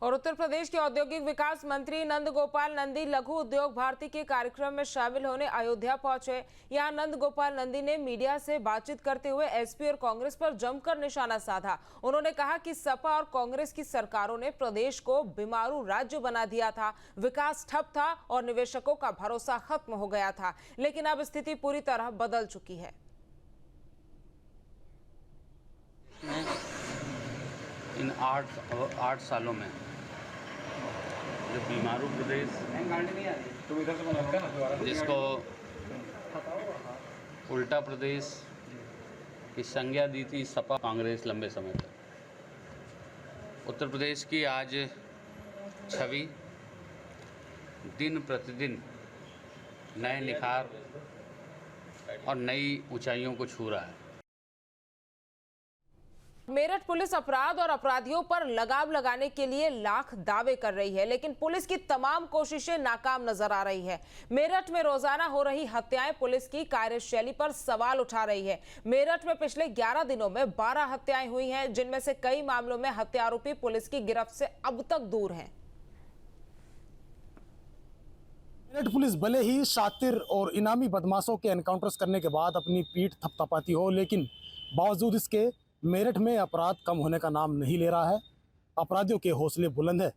और उत्तर प्रदेश के औद्योगिक विकास मंत्री नंद गोपाल नंदी लघु उद्योग भारती के कार्यक्रम में शामिल होने अयोध्या पहुंचे। यहां नंद गोपाल नंदी ने मीडिया से बातचीत करते हुए एसपी और कांग्रेस पर जमकर निशाना साधा। उन्होंने कहा कि सपा और कांग्रेस की सरकारों ने प्रदेश को बीमारू राज्य बना दिया था, विकास ठप था और निवेशकों का भरोसा खत्म हो गया था, लेकिन अब स्थिति पूरी तरह बदल चुकी है। इन 8 सालों में जो बीमारू प्रदेश जिसको उल्टा प्रदेश की संज्ञा दी थी सपा कांग्रेस लंबे समय तक, उत्तर प्रदेश की आज छवि दिन प्रतिदिन नए निखार और नई ऊंचाइयों को छू रहा है। मेरठ पुलिस अपराध और अपराधियों पर लगाम लगाने के लिए लाख दावे कर रही है, लेकिन पुलिस की तमाम कोशिशें नाकाम नजर आ रही है। मेरठ में रोजाना हो रही हत्याएं पुलिस की कार्यशैली पर सवाल उठा रही है। मेरठ में पिछले 11 दिनों में 12 हत्याएं हुई हैं, जिनमें से कई मामलों में हत्या आरोपी पुलिस की गिरफ्त से अब तक दूर हैं। मेरठ पुलिस भले ही शातिर और इनामी बदमाशों के एनकाउंटर्स करने के बाद अपनी पीठ थपथपाती हो, लेकिन बावजूद इसके मेरठ में अपराध कम होने का नाम नहीं ले रहा है। अपराधियों के हौसले बुलंद है।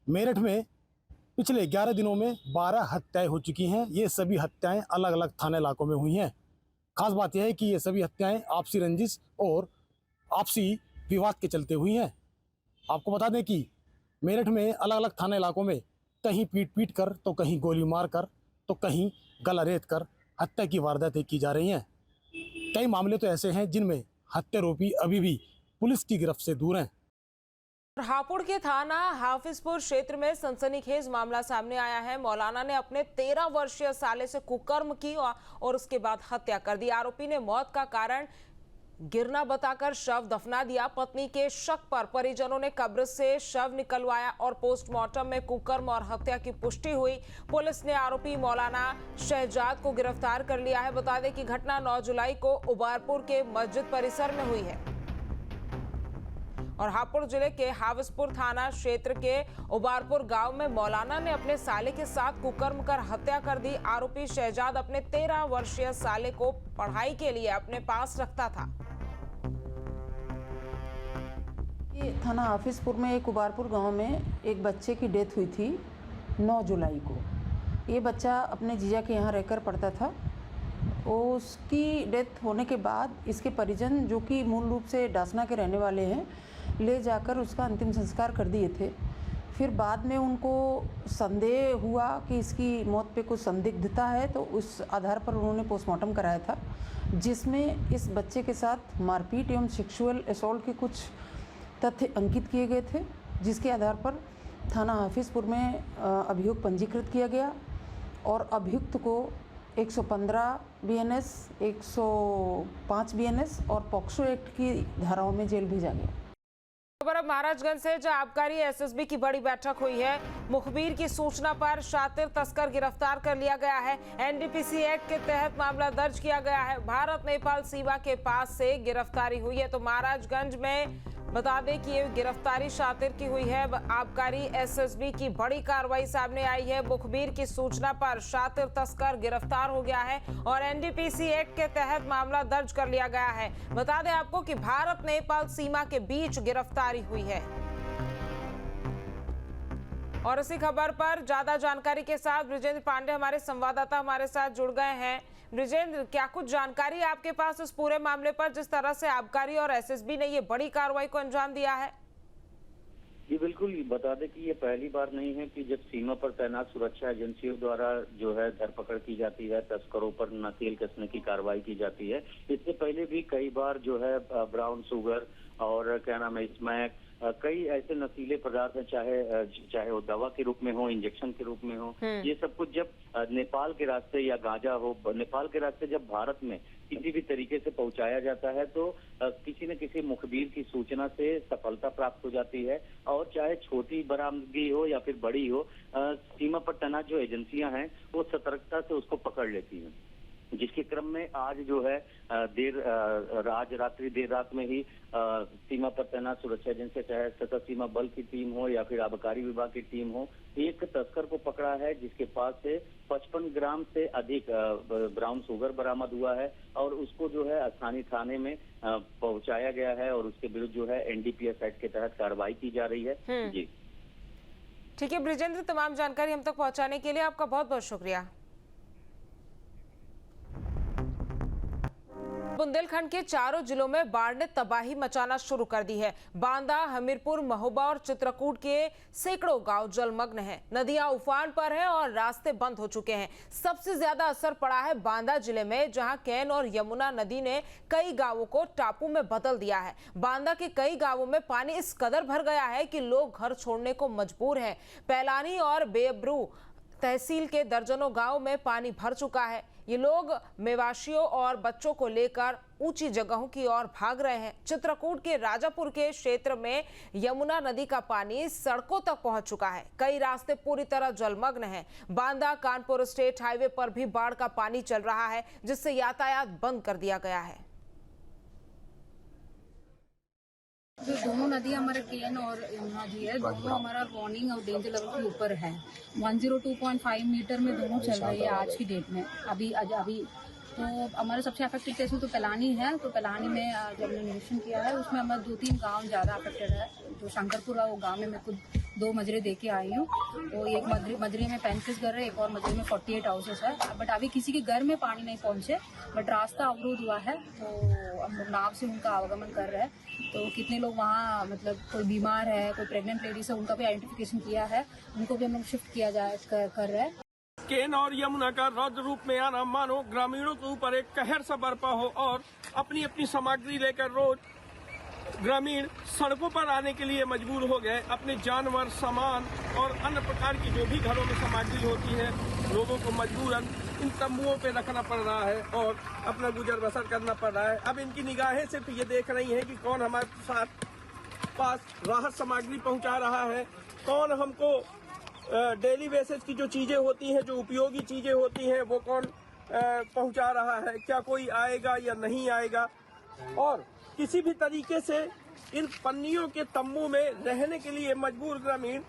मेरठ में पिछले 11 दिनों में 12 हत्याएं हो चुकी हैं। ये सभी हत्याएं अलग अलग थाना इलाकों में हुई हैं। खास बात यह है कि ये सभी हत्याएं आपसी रंजिश और आपसी विवाद के चलते हुई हैं। आपको बता दें कि मेरठ में अलग अलग थाना इलाकों में कहीं पीट कर, तो कहीं गोली मार कर, तो कहीं गला रेत कर हत्या की वारदातें की जा रही हैं। कई मामले तो ऐसे हैं जिनमें हत्यारोपी अभी भी पुलिस की गिरफ्त से दूर हैं। हापुड़ के थाना हाफिजपुर क्षेत्र में सनसनीखेज मामला सामने आया है। मौलाना ने अपने 13 वर्षीय साले से कुकर्म की और उसके बाद हत्या कर दी। आरोपी ने मौत का कारण गिरना बताकर शव दफना दिया। पत्नी के शक पर परिजनों ने कब्र से शव निकलवाया और पोस्टमार्टम में कुकर्म और हत्या की पुष्टि हुई। पुलिस ने आरोपी मौलाना शहजाद को गिरफ्तार कर लिया है। बता दें कि घटना 9 जुलाई को उबारपुर के मस्जिद परिसर में हुई है। और हापुड़ जिले के हाफिजपुर थाना क्षेत्र के उबारपुर गांव में मौलाना ने अपने साले के साथ कुकर्म कर हत्या कर दी। आरोपी शहजाद अपने 13 वर्षीय साले को पढ़ाई के लिए अपने पास रखता था। थाना हाफिजपुर में एक उबारपुर गांव में एक बच्चे की डेथ हुई थी 9 जुलाई को। ये बच्चा अपने जीजा के यहाँ रहकर पढ़ता था। उसकी डेथ होने के बाद इसके परिजन, जो कि मूल रूप से डासना के रहने वाले हैं, ले जाकर उसका अंतिम संस्कार कर दिए थे। फिर बाद में उनको संदेह हुआ कि इसकी मौत पे कुछ संदिग्धता है, तो उस आधार पर उन्होंने पोस्टमार्टम कराया था, जिसमें इस बच्चे के साथ मारपीट एवं सेक्सुअल असॉल्ट के कुछ तथ्य अंकित किए गए थे, जिसके आधार पर थाना हाफिजपुर में अभियोग पंजीकृत किया गया और अभियुक्त को 115 BNS, 105 BNS और पॉक्सो एक्ट की धाराओं में जेल भेजा गया। खबर अब महाराजगंज से, जहां आबकारी एसएसबी की बड़ी बैठक हुई है। मुखबिर की सूचना पर शातिर तस्कर गिरफ्तार कर लिया गया है। एनडीपीसी एक्ट के तहत मामला दर्ज किया गया है। भारत नेपाल सीमा के पास से गिरफ्तारी हुई है। तो महाराजगंज में बता दें कि ये गिरफ्तारी शातिर की हुई है। आबकारी एसएसबी की बड़ी कार्रवाई सामने आई है। मुखबिर की सूचना पर शातिर तस्कर गिरफ्तार हो गया है और एनडीपीसी एक्ट के तहत मामला दर्ज कर लिया गया है। बता दें आपको कि भारत नेपाल सीमा के बीच गिरफ्तारी हुई है। और इसी खबर पर ज्यादा जानकारी के साथ ब्रिजेंद्र पांडे हमारे संवाददाता हमारे साथ जुड़ गए हैं। ब्रिजेंद्र, क्या कुछ जानकारी आपके पास इस पूरे मामले पर, जिस तरह से आबकारी और एसएसबी ने ये बड़ी कार्रवाई को अंजाम दिया है? जी बिल्कुल, बता दें कि ये पहली बार नहीं है कि जब सीमा पर तैनात सुरक्षा एजेंसियों द्वारा जो है धरपकड़ की जाती है, तस्करों पर नकेल कसने की कार्रवाई की जाती है। इससे पहले भी कई बार जो है ब्राउन शुगर और क्या नाम है स्मैक, कई ऐसे नशीले पदार्थ हैं, चाहे वो दवा के रूप में हो, इंजेक्शन के रूप में हो, ये सब कुछ जब नेपाल के रास्ते या गांजा हो, नेपाल के रास्ते जब भारत में किसी भी तरीके से पहुंचाया जाता है, तो किसी न किसी मुखबिर की सूचना से सफलता प्राप्त हो जाती है। और चाहे छोटी बरामदगी हो या फिर बड़ी हो, सीमा पर तैनात जो एजेंसियां हैं वो सतर्कता से उसको पकड़ लेती हैं। जिसके क्रम में आज जो है आज रात्रि देर रात में ही सीमा पर तैनात सुरक्षा एजेंसी चाहे सतत सीमा बल की टीम हो या फिर आबकारी विभाग की टीम हो, एक तस्कर को पकड़ा है जिसके पास से 55 ग्राम से अधिक ब्राउन शुगर बरामद हुआ है और उसको जो है स्थानीय थाने में पहुंचाया गया है और उसके विरुद्ध जो है एनडीपीएस एक्ट के तहत कार्रवाई की जा रही है। जी ठीक है ब्रिजेंद्र, तमाम जानकारी हम तक पहुंचाने के लिए आपका बहुत बहुत शुक्रिया। बुंदेलखंड के चारों जिलों में बाढ़ ने तबाही मचाना शुरू कर दी है। बांदा, हमीरपुर, महोबा और चित्रकूट के सैकड़ों गांव जलमग्न हैं। नदियां उफान पर हैं और रास्ते बंद हो चुके हैं। सबसे ज्यादा असर पड़ा है बांदा जिले में, जहां कैन और यमुना नदी ने कई गांवों को टापू में बदल दिया है। बांदा के कई गांवों में पानी इस कदर भर गया है कि लोग घर छोड़ने को मजबूर हैं। पैलानी और बेबरू तहसील के दर्जनों गांव में पानी भर चुका है। ये लोग मेवाशियों और बच्चों को लेकर ऊंची जगहों की ओर भाग रहे हैं। चित्रकूट के राजापुर के क्षेत्र में यमुना नदी का पानी सड़कों तक पहुंच चुका है। कई रास्ते पूरी तरह जलमग्न हैं। बांदा कानपुर स्टेट हाईवे पर भी बाढ़ का पानी चल रहा है, जिससे यातायात बंद कर दिया गया है। जो दोनों नदी हमारे केन और यमुना जी है, दोनों हमारा वार्निंग और डेंजर लेवल के ऊपर है। 102.5 मीटर में दोनों चल रही है आज की डेट में। अभी तो हमारे सबसे अफेक्टेड केस में तो पैलानी है। तो पैलानी में जब हमने निरीक्षण किया है, उसमें हमारे 2-3 गांव ज़्यादा अफेक्टेड है। जो शंकरपुर है वो गांव में मैं खुद 2 मजरे दे के आई हूँ। तो एक मजरे में 35 घर है, एक और मजरे में 48 हाउसेस है। बट अभी किसी के घर में पानी नहीं पहुँचे, बट रास्ता अवरोध हुआ है। तो हम लोग नाव से उनका आवागमन कर रहे हैं। तो कितने लोग वहाँ मतलब कोई बीमार है, कोई प्रेग्नेंट लेडीज है, उनका भी आइडेंटिफिकेशन किया है, उनको भी हम लोग शिफ्ट किया कर रहे हैं। केन और यमुना का रौद्र रूप में आना मानो ग्रामीणों के ऊपर एक कहर सा बरपा हो और अपनी अपनी सामग्री लेकर रोज ग्रामीण सड़कों पर आने के लिए मजबूर हो गए। अपने जानवर, सामान और अन्य प्रकार की जो भी घरों में सामग्री होती है, लोगों को मजबूरन इन तंबुओं पे रखना पड़ रहा है और अपना गुजर बसर करना पड़ रहा है। अब इनकी निगाहें सिर्फ ये देख रही हैं कि कौन हमारे पास राहत सामग्री पहुंचा रहा है, कौन हमको डेली बेसिस की जो चीजें होती हैं, जो उपयोगी चीजें होती हैं, वो कौन पहुंचा रहा है, क्या कोई आएगा या नहीं आएगा। और किसी भी तरीके से इन पन्नियों के तंबू में रहने के लिए मजबूर ग्रामीण,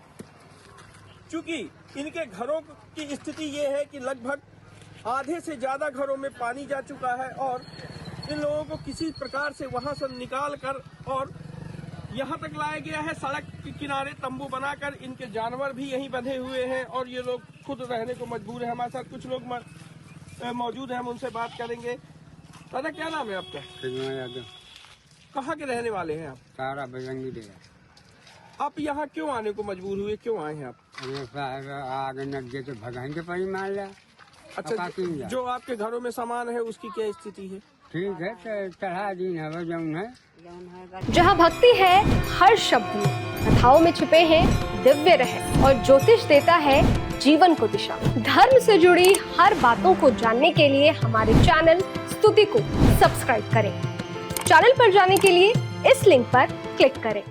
चूंकि इनके घरों की स्थिति ये है कि लगभग आधे से ज्यादा घरों में पानी जा चुका है और इन लोगों को किसी प्रकार से वहां से निकाल कर और यहाँ तक लाया गया है। सड़क के किनारे तंबू बनाकर इनके जानवर भी यहीं बंधे हुए हैं और ये लोग खुद रहने को मजबूर है। हमारे साथ कुछ लोग मौजूद हैं, हम उनसे बात करेंगे। दादा, क्या नाम है आपका? कहाँ के रहने वाले हैं आप? सारा बजरंगी डेरा। आप यहाँ क्यों आने को मजबूर हुए, क्यों आए हैं आप? आगे नदिया तो भगाएंगे पानी मार लिया। अच्छा, जो आपके घरों में सामान है उसकी क्या स्थिति है? ठीक है, चढ़ा दिन है जौन है। जहाँ भक्ति है हर शब्द में, कथाओं में छुपे हैं दिव्य रहस्य और ज्योतिष देता है जीवन को दिशा। धर्म से जुड़ी हर बातों को जानने के लिए हमारे चैनल स्तुति को सब्सक्राइब करें। चैनल पर जाने के लिए इस लिंक पर क्लिक करें।